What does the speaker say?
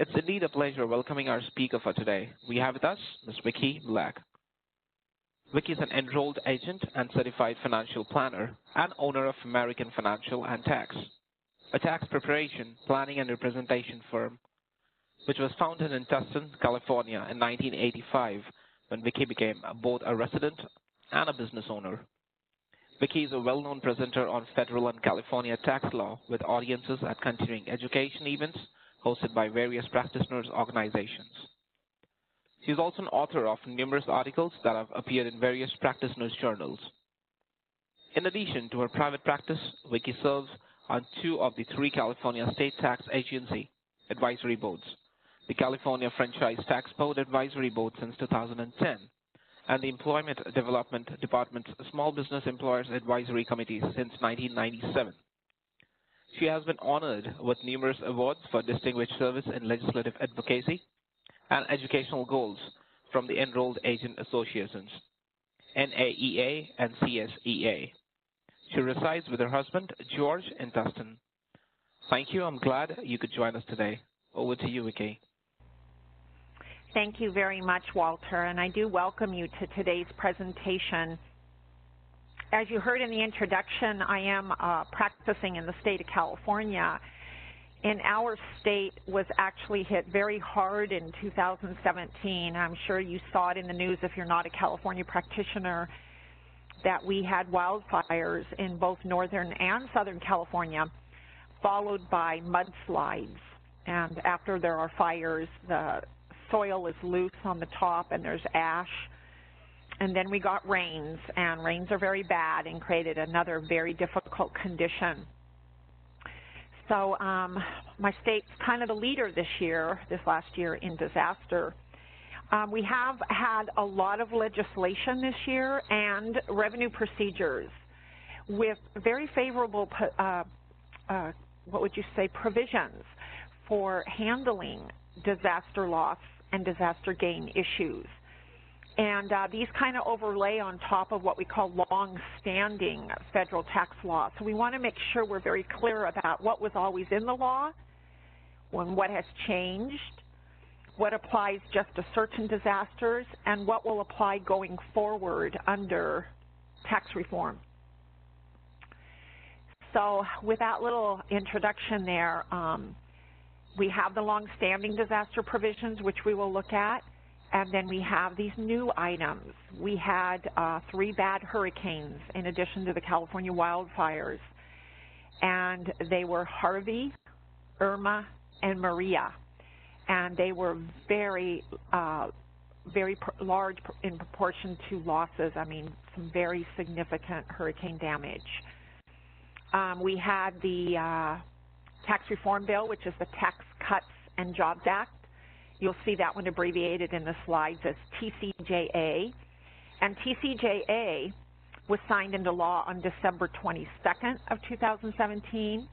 It's indeed a pleasure welcoming our speaker for today. We have with us Ms. Vicki Mulak. Vicki is an enrolled agent and certified financial planner and owner of American Financial and Tax, a tax preparation, planning, and representation firm, which was founded in Tustin, California in 1985 when Vicki became both a resident and a business owner. Vicki is a well-known presenter on federal and California tax law with audiences at continuing education events hosted by various practitioners' organizations. She is also an author of numerous articles that have appeared in various practitioners' journals. In addition to her private practice, Vicki serves on two of the three California State Tax Agency advisory boards, the California Franchise Tax Board Advisory Board since 2010, and the Employment Development Department's Small Business Employers Advisory Committee since 1997. She has been honored with numerous awards for distinguished service in legislative advocacy and educational goals from the Enrolled Agent Associations, NAEA and CSEA. She resides with her husband, George, in Tustin. Thank you. I'm glad you could join us today. Over to you, Vicki. Thank you very much, Walter, and I do welcome you to today's presentation. As you heard in the introduction, I am practicing in the state of California, and our state was actually hit very hard in 2017. I'm sure you saw it in the news if you're not a California practitioner, that we had wildfires in both northern and southern California, followed by mudslides. And after there are fires, the soil is loose on the top and there's ash. And then we got rains, and rains are very bad and created another very difficult condition. So my state's kind of the leader this last year in disaster. We have had a lot of legislation this year and revenue procedures with very favorable, provisions for handling disaster loss and disaster gain issues. And these kind of overlay on top of what we call long-standing federal tax law. So we want to make sure we're very clear about what was always in the law, what has changed, what applies just to certain disasters, and what will apply going forward under tax reform. So with that little introduction there, we have the long-standing disaster provisions, which we will look at. And then we have these new items. We had 3 bad hurricanes in addition to the California wildfires. And they were Harvey, Irma, and Maria. And they were very large in proportion to losses. I mean, some very significant hurricane damage. We had the tax reform bill, which is the Tax Cuts and Jobs Act. You'll see that one abbreviated in the slides as TCJA. And TCJA was signed into law on December 22nd of 2017.